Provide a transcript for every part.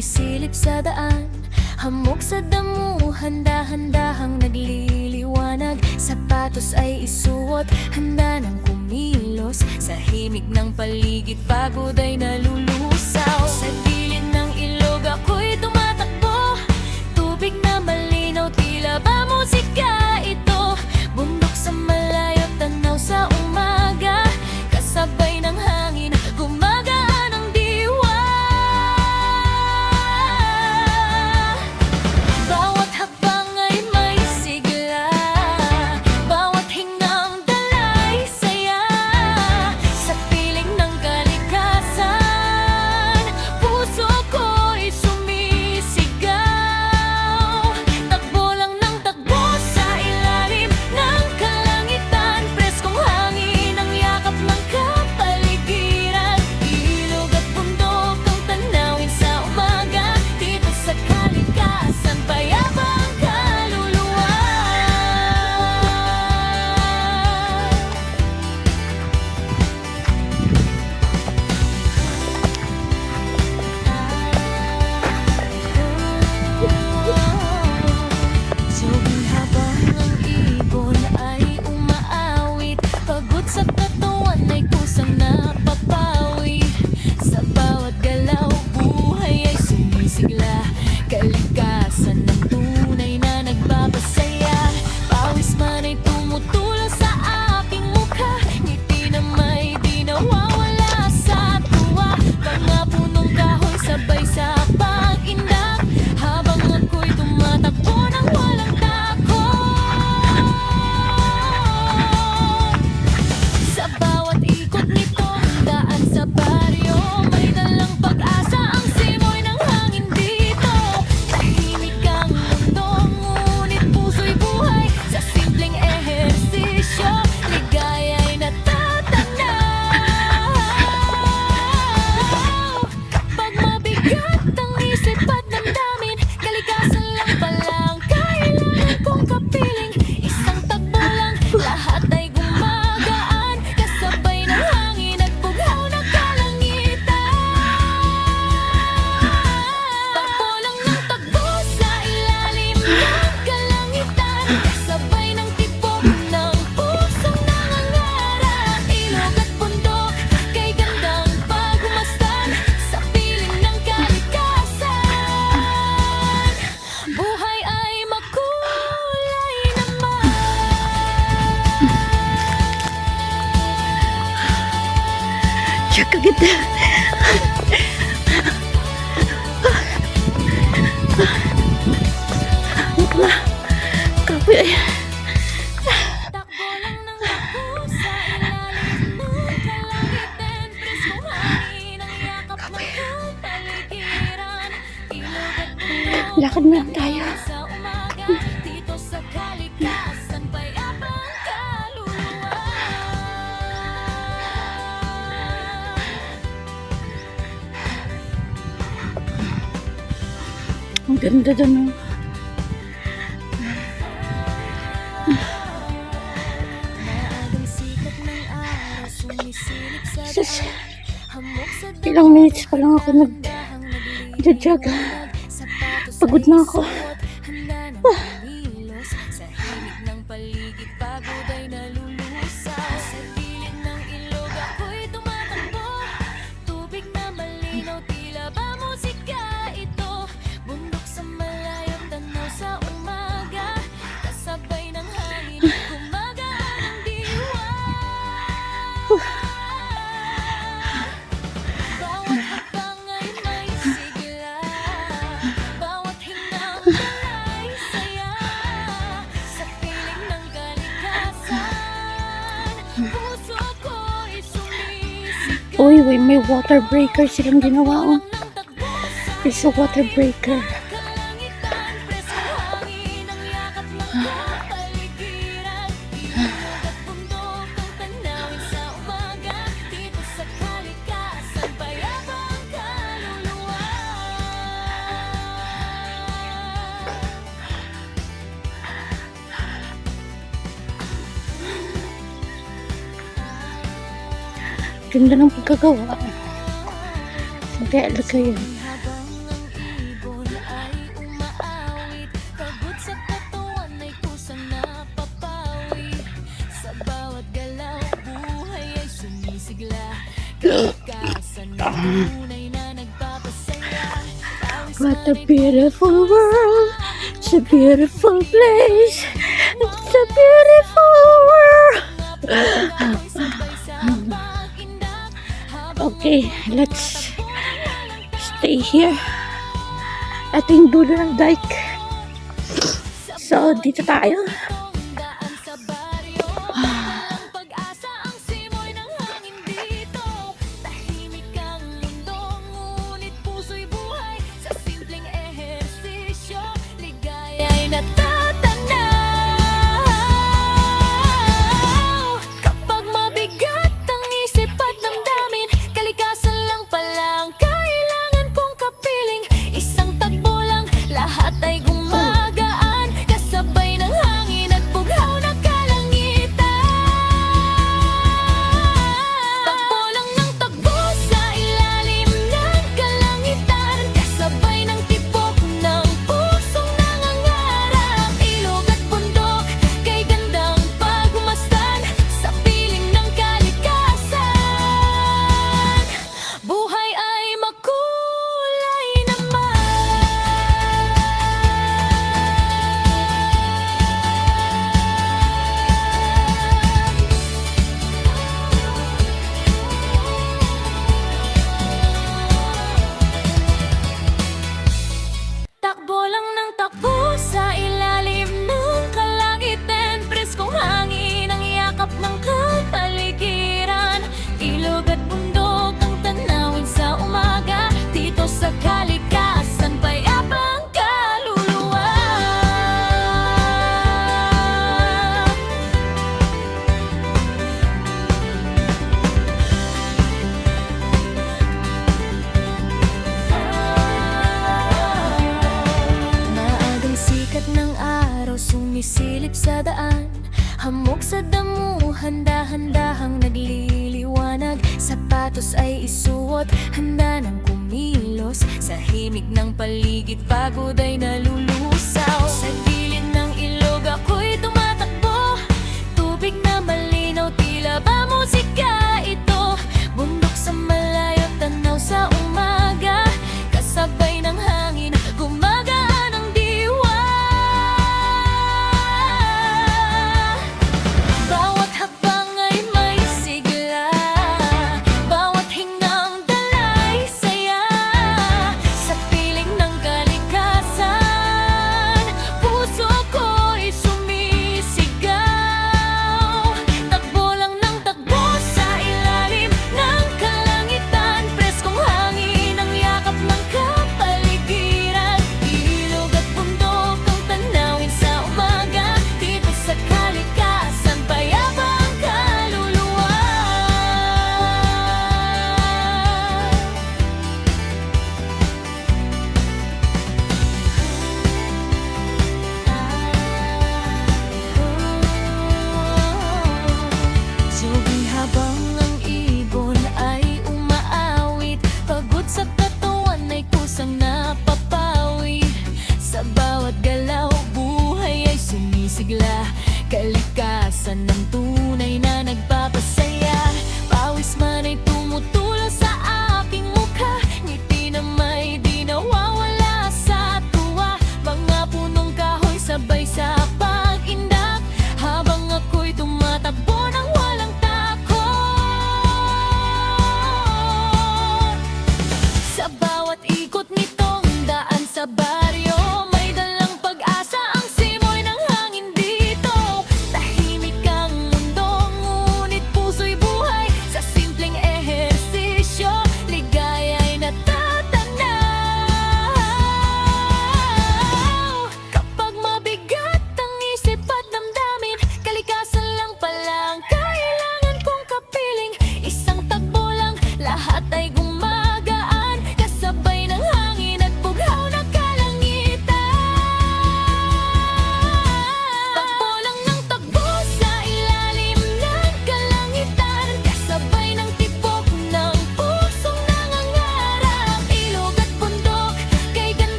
sumisilip sa daan. Hamog sa damo, handa-handahang nagliliwanag. Sapatos ay isuot, handa ng kumilos. Sa himig ng paligid, pagod ay nalulusaw. Sa gilid ng ilog ako'y tumatakbo. Tubig na malinaw, tila ba musika ito. Bundok sa malayo, tanaw sa umaga. Kasabay ng hangin, gumagaan ang diwa. Bawat habang ay may sigla, bawat hingang dala'y saya. Sa piling ng kalikasan, puso ko'y sumisigaw. Takbo lang ng takbo sa ilalim ng kalangitan. Preskong hangin ang yakap ng kapaligiran. Ilog at bundok ang tanawin sa umaga. Dito sa kalikasan, payapang kaluluwa. Tubig habang ang ibon ay umaawit. Pagod sa katawan ay kusang napapawi. Sa bawat galaw, buhay ay sumisigla. Kalikasan ng tunay na nagpapasaya. Pawis man ay tumutulo sa aking mukha. Ngiti na may di nawawala sa tuwa. Mga punong kahoy sabay sa pag-indak. Habang ako'y tumatakbo ng walang takot. Sa bawat ikot nitong daan sa baryo, may dalang pag-asa ang simoy ng hangin dito. Tahimik ang mundo, ngunit puso'y buhay. Sa simpleng ehersisyo, ligaya'y natatanaw. Pag mabigat ang isip at damdamin, kalikasan lang palang kailangan kong kapiling. Isang takbo lang, lahat ay gumagaan. Kasabay ng hangin at bughaw na kalangitan. Takbo lang ng takbo sa ilalim ng kalangitan. Kasabay ng tibok ng pusong nangangarap. Ilog at bundok, kay gandang pagmasdan. Sa piling ng kalikasan, buhay ay makulay naman. Tsaka kita. Kapoy ay. Takbo lang ng takbo sa ilalim ng kalangitan. Preskong hangin ang yakap ng kapaligiran. Ilog at bundok Lakad na lang tayo. sa umaga. Dito sa kalikasan, payapang kaluluwa. Ang ganda doon. Maagang sikat ng araw, sumisilip sa Sus, daan. Hamog sa ilang minutes pa lang ako dahang nag-jog. Sapatos Pagod ay na ako. isuot, handa ng kumilos. Sa himig ng paligid, pagod ay nalulusaw. Sa gilid ng ilog ako'y tumatakbo. Tubig na malinaw, tila ba musika ito. Bundok sa malayo, tanaw sa umaga. Kasabay ng hangin, gumagaan ang diwa. Bawat hakbang ay may sigla, bawat hingang dala'y saya. Sa piling ng kalikasan, puso ko'y sumisigaw. Uy, may water breaker silang ginawa. Oh. Ng takbo sa It's a water breaker. kalangitan. Preskong hangin ang yakap ng kapaligiran. Ilog at bundok ang tanawin sa umaga. Dito sa kalikasan, payapang kaluluwa. Ganda ng pagkagawa. Saan kaya lagay yan? Habang ang What a beautiful world. It's a beautiful place. It's a beautiful world. Okay, let's stay here. Ito yung dulo ng dike. So, dito tayo. Kapag mabigat ang isip at damdamin, kalikasan lang palang kailangan kong kapiling. Isang takbo lang, lahat ay gumagaan, kasabay ng hangin at bughaw na kalangitan. Takbo lang ng takbo sa ilalim ng kalangitan, kasabay ng tibok ng pusong nangangarap. Ilog at bundok, kay gandang pagmasdan, sa piling ng kalikasan. Buhay ay makulay Takbo lang ng takbo sa ilalim ng kalangitan, preskong hangin ang yakap ng kapaligiran. Ilog at bundok ang tanawin sa umaga, dito sa kalikasan payapang kaluluwa. Maagang sikat ng araw sumisilip sa daan, hamog sa damo, handa-handahang nagliliwanag. Sapatos ay isuot, handa ng kumilos, sa himig ng paligid pagod ay nalulusaw. Sa gilid ng ilog ako'y tumatakbo, tubig na malinaw, tila ba musika ito. Bundok sa malayo, tanaw sa umaga, kasabay ng hangin, gumagaan ang diwa. Bawat hakbang ay may sigla, bawat hingang dalay saya, sa piling ng kalikasan, puso ko'y sumisigaw. Takbo lang ng takbo sa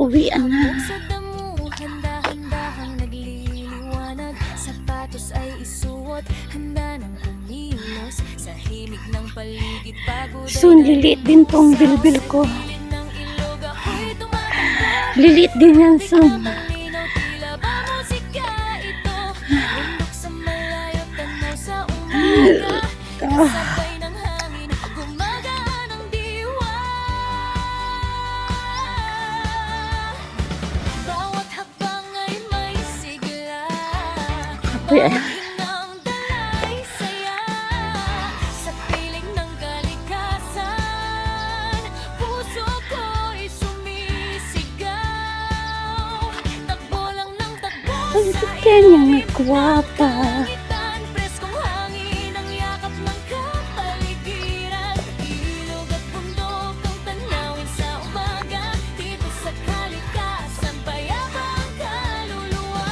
Uwian na. Sa damuhan, dahan-dahang nagliliwanag. Sapatos ay isuot, handa ng kumilos. Sa himig ng paligid, pagod ay Soon, lilit din tong bilbil ko. Ilin ng ilog, ako'y tumatakbo. Lilit din yan soon. Malinaw, tila ba musika ito? Bundok sa malayo, tanaw sa umaga. Kasabay ng hangin, gumagaan ang diwa. Bawat hakbang ay may sigla. Uy, Bawat hinang dalay saya. Sa piling ng kalikasan, puso ko'y sumisigaw. Takbo lang ng takbo Ang sa kanyang gwapa. kalangitan. Preskong hangin ang yakap ng kapaligiran. Ilog at bundok ang tanawin sa umaga. Dito sa kalikasan, payapang kaluluwa.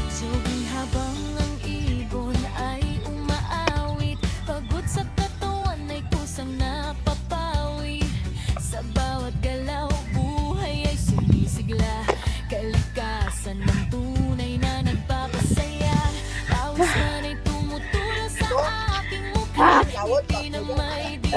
Suging habang ang ibon ay umaawit. Pagod sa katawan ay kusang napapawi. Sa bawat galaw, buhay ay sumisigla. Kalikasan ng tunay na nagpapasaya. Pawis man ay tumutulo sa aking mukha. Hindi na may di